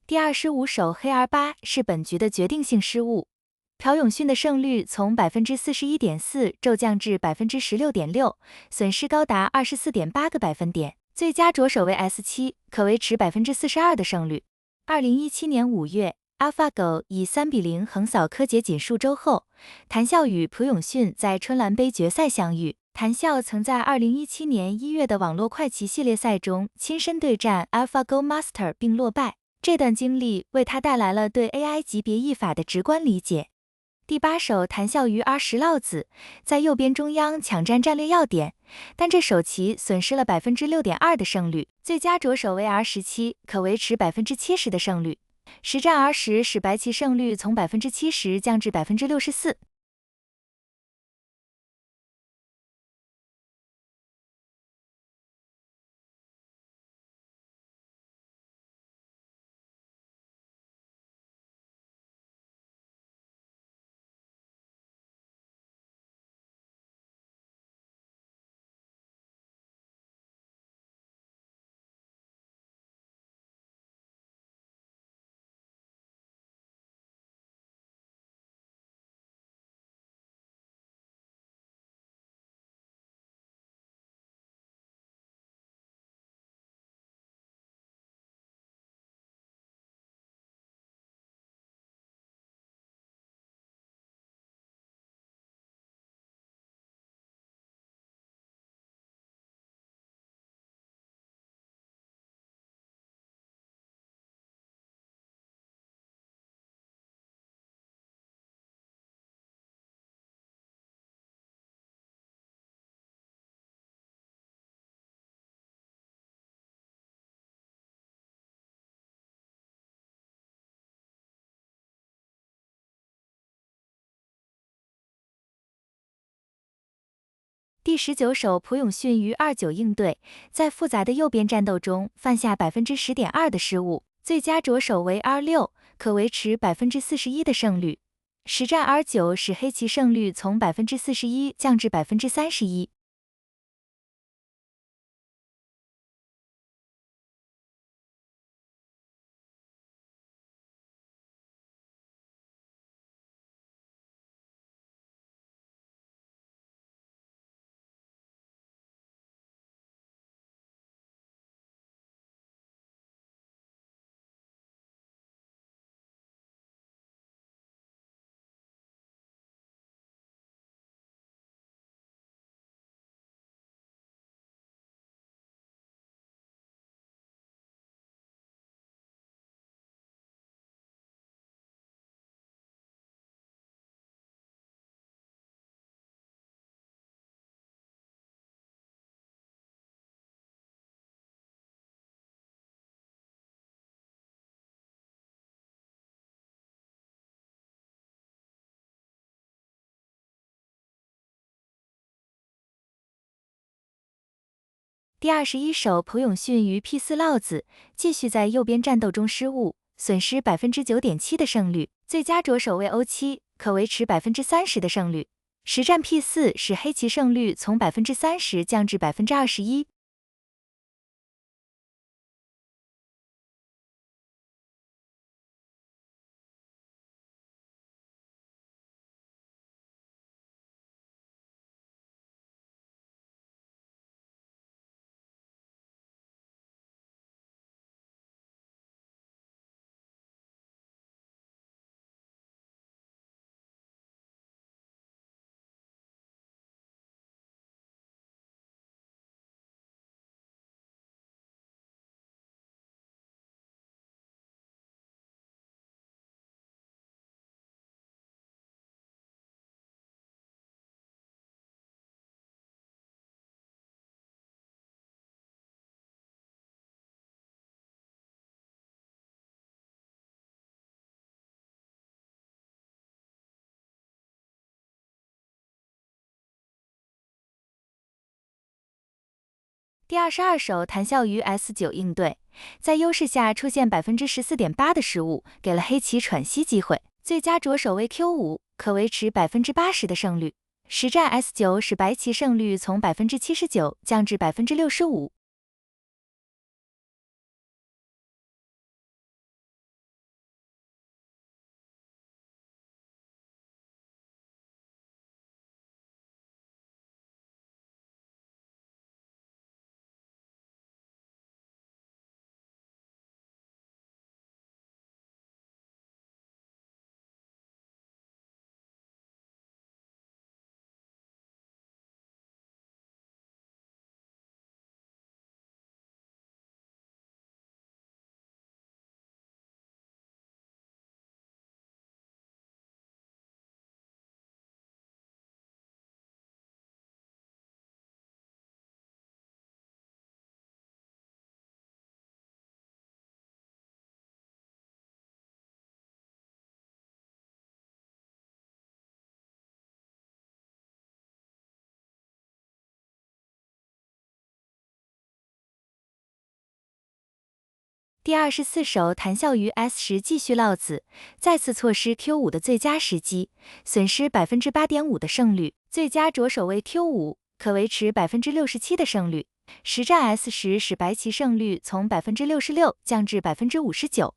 第25手黑 R8是本局的决定性失误，朴永训的胜率从 41.4% 骤降至 16.6%， 损失高达 24.8个百分点。最佳着手为 S7， 可维持 42% 的胜率。2017年5月，AlphaGo 以3-0横扫柯洁锦数周后，谭笑与朴永训在春兰杯决赛相遇。谭笑曾在2017年1月的网络快棋系列赛中亲身对战 AlphaGo Master 并落败，这段经历为他带来了对 AI 级别译法的直观理解。第8手谭笑于 R10 落子，在右边中央抢占战略要点，但这手棋损失了 6.2% 的胜率。最佳着手为 R17， 可维持 70% 的胜率。实战 R10 使白棋胜率从 70% 降至 64%。第19手朴永训于29应对，在复杂的右边战斗中犯下 10.2% 的失误，最佳着手为 R6， 可维持 41% 的胜率。实战 R9 使黑棋胜率从 41% 降至 31%。第21手朴永训于 P4 落子，继续在右边战斗中失误，损失 9.7% 的胜率。最佳着手为 O7， 可维持 30% 的胜率。实战 P4 使黑棋胜率从 30% 降至 21%。第22手谭笑于 S9 应对，在优势下出现 14.8% 的失误，给了黑棋喘息机会。最佳着手为 Q5， 可维持 80% 的胜率。实战 S9 使白棋胜率从 79% 降至 65%。第24手谈笑于 S10继续落子，再次错失 Q5 的最佳时机，损失8.5%的胜率，最佳着手为 Q5，可维持67%的胜率。实战 S10使白棋胜率从66%降至59%。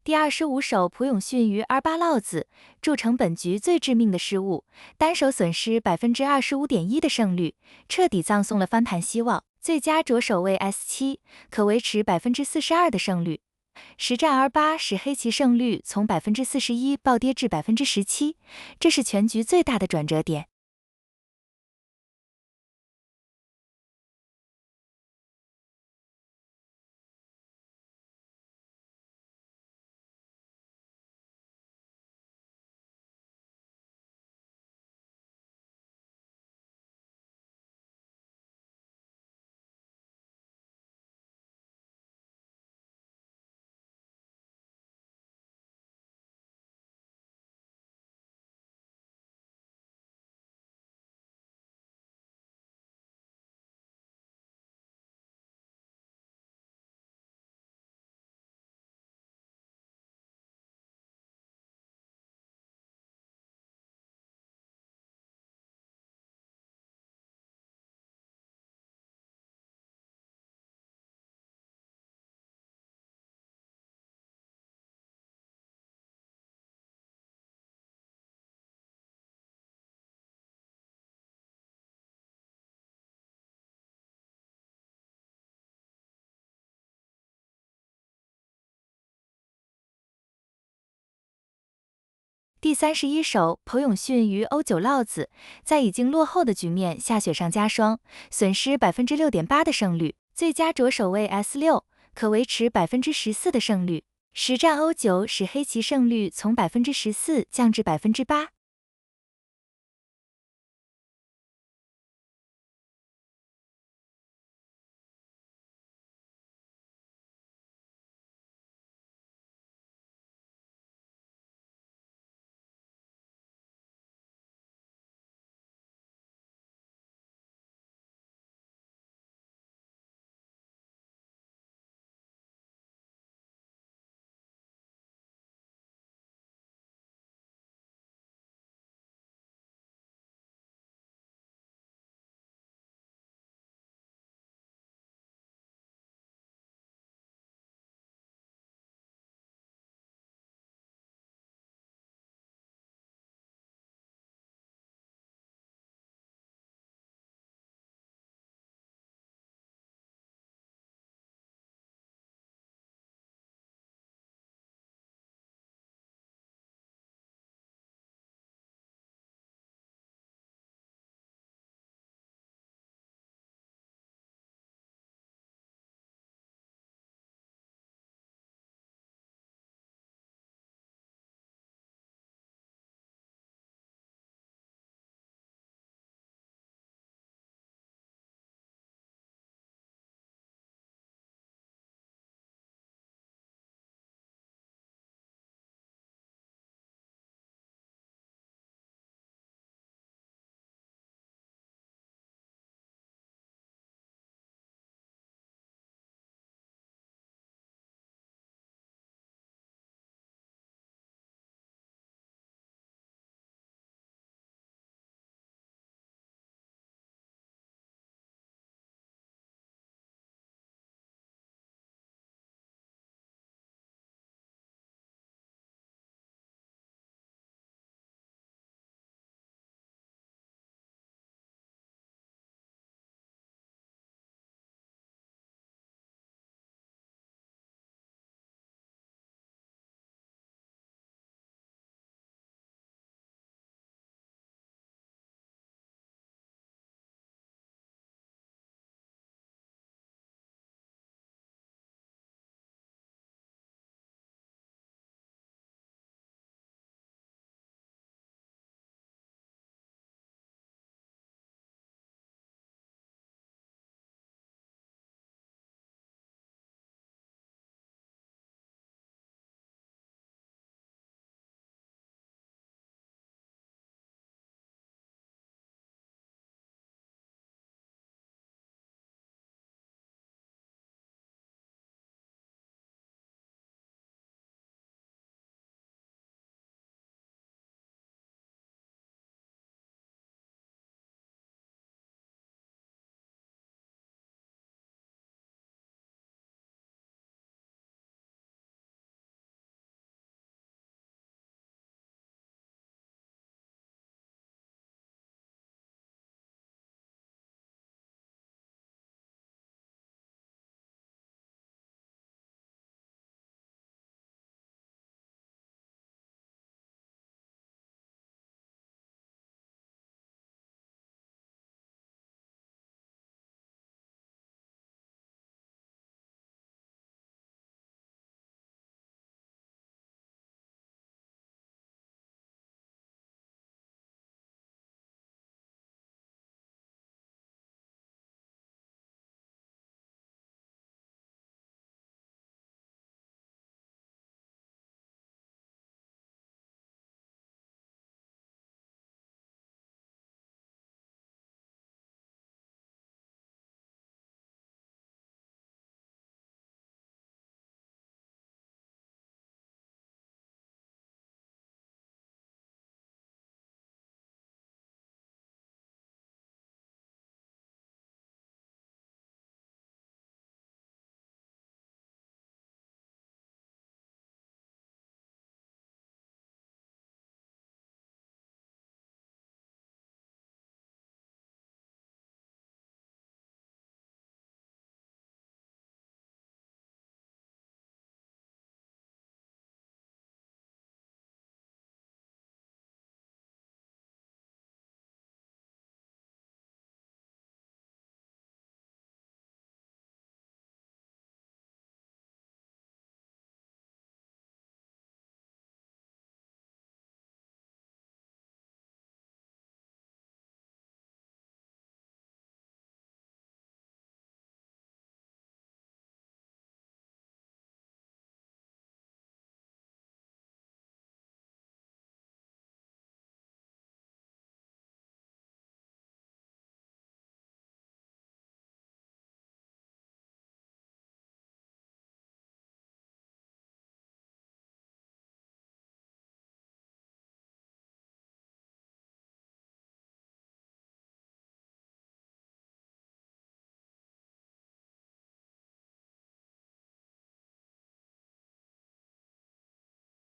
第25手朴永训于 R8落子，铸成本局最致命的失误，单手损失25.1%的胜率，彻底葬送了翻盘希望。最佳着手为 S7，可维持42%的胜率。实战 R8使黑棋胜率从41%暴跌至17%，这是全局最大的转折点。第31手朴永训于 O9落子，在已经落后的局面下雪上加霜，损失6.8%的胜率，最佳着手为 S6，可维持14%的胜率。实战 O9使黑棋胜率从14%降至8%。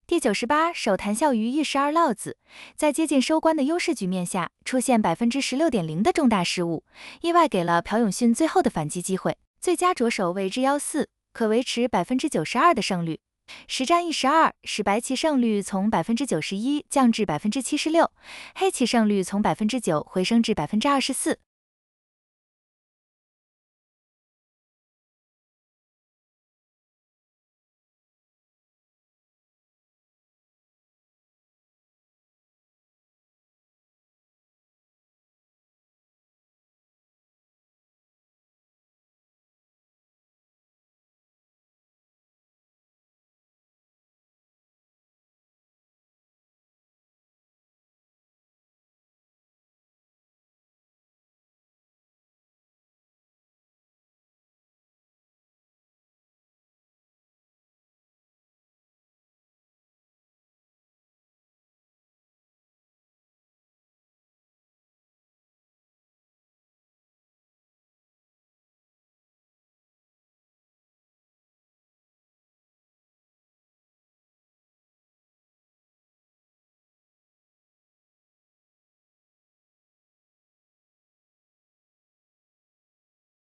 第98手谈笑于E12落子，在接近收官的优势局面下，出现16.0%的重大失误，意外给了朴永训最后的反击机会。最佳着手为之14，可维持92%的胜率。实战E12使白棋胜率从91%降至76%，黑棋胜率从9%回升至24%。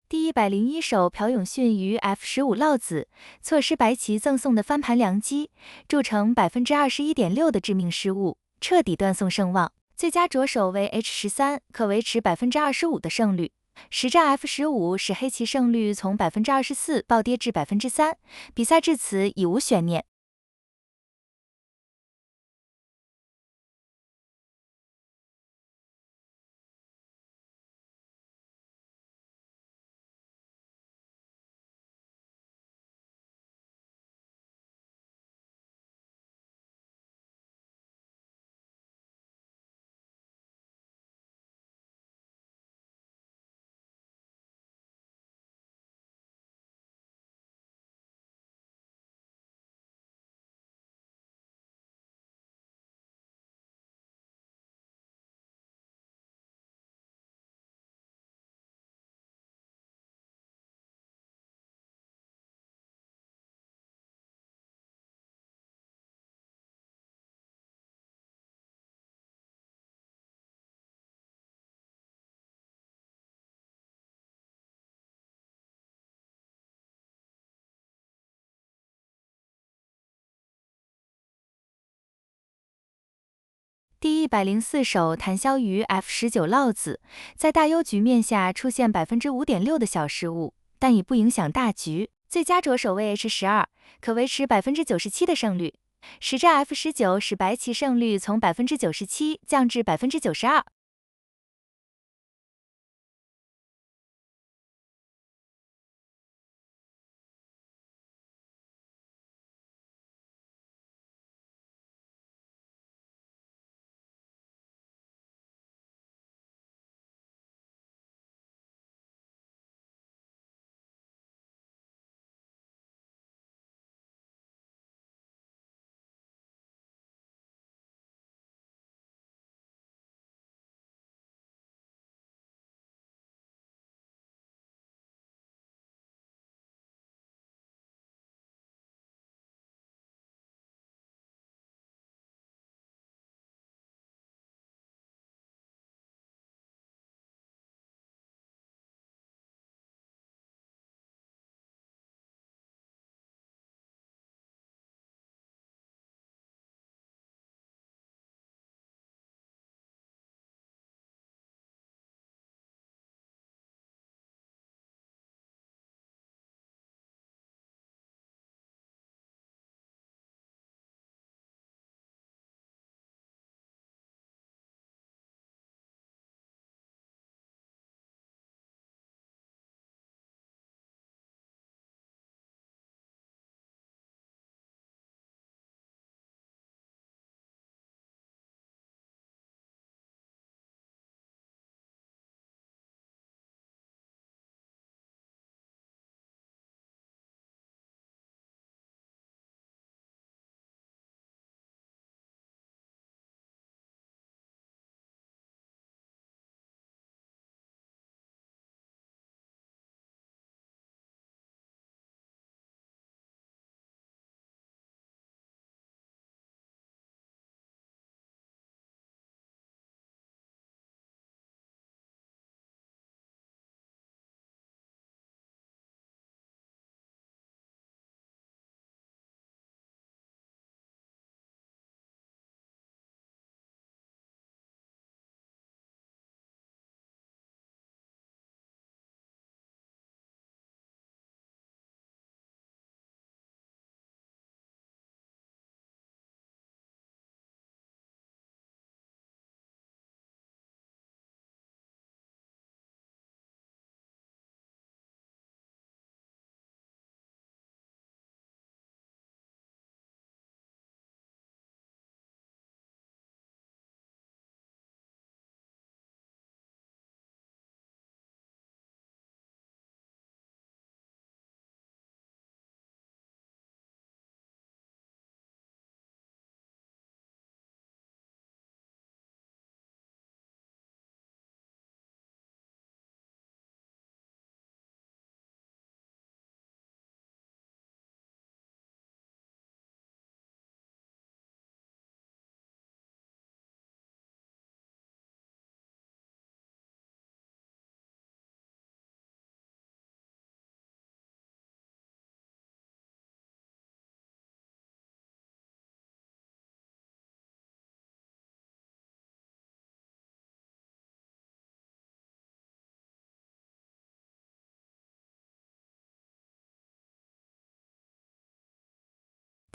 第101手朴永训于 F15落子，错失白棋赠送的翻盘良机，铸成21.6%的致命失误，彻底断送声望。最佳着手为 H13，可维持25%的胜率。实战 F15使黑棋胜率从24%暴跌至3%，比赛至此已无悬念。第104手谈消于 F19落子，在大优局面下出现5.6%的小失误，但已不影响大局。最佳着手为 H12，可维持97%的胜率。实战 F19使白棋胜率从97%降至92%。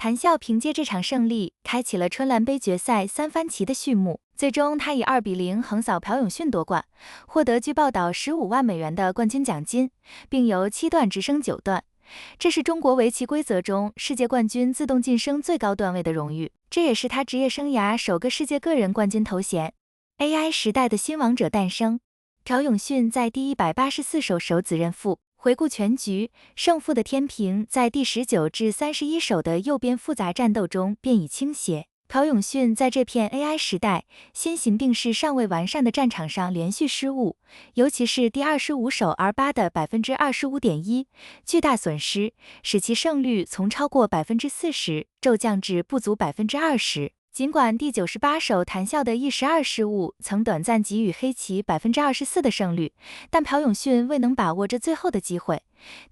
谭笑凭借这场胜利，开启了春兰杯决赛三番棋的序幕。最终，他以2-0横扫朴永训夺冠，获得据报道15万美元的冠军奖金，并由7段直升9段。这是中国围棋规则中世界冠军自动晋升最高段位的荣誉，这也是他职业生涯首个世界个人冠军头衔。AI 时代的新王者诞生，朴永训在第184手首子认负。回顾全局，胜负的天平在第19至31手的右边复杂战斗中便已倾斜。朴永训在这片 AI 时代先行定势尚未完善的战场上连续失误，尤其是第25手 R8 的 25.1%， 巨大损失，使其胜率从超过 40% 骤降至不足 20%。尽管第98手谭笑的E12失误曾短暂给予黑棋 24% 的胜率，但朴永训未能把握这最后的机会。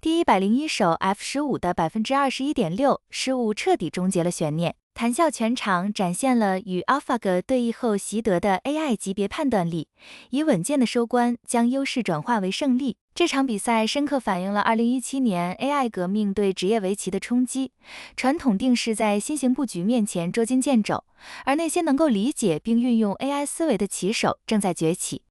第101手 F15 的 21.6% 失误彻底终结了悬念。谭笑全场展现了与 AlphaGo 对弈后习得的 AI 级别判断力，以稳健的收官将优势转化为胜利。这场比赛深刻反映了2017年 AI 革命对职业围棋的冲击，传统定势在新型布局面前捉襟见肘，而那些能够理解并运用 AI 思维的棋手正在崛起。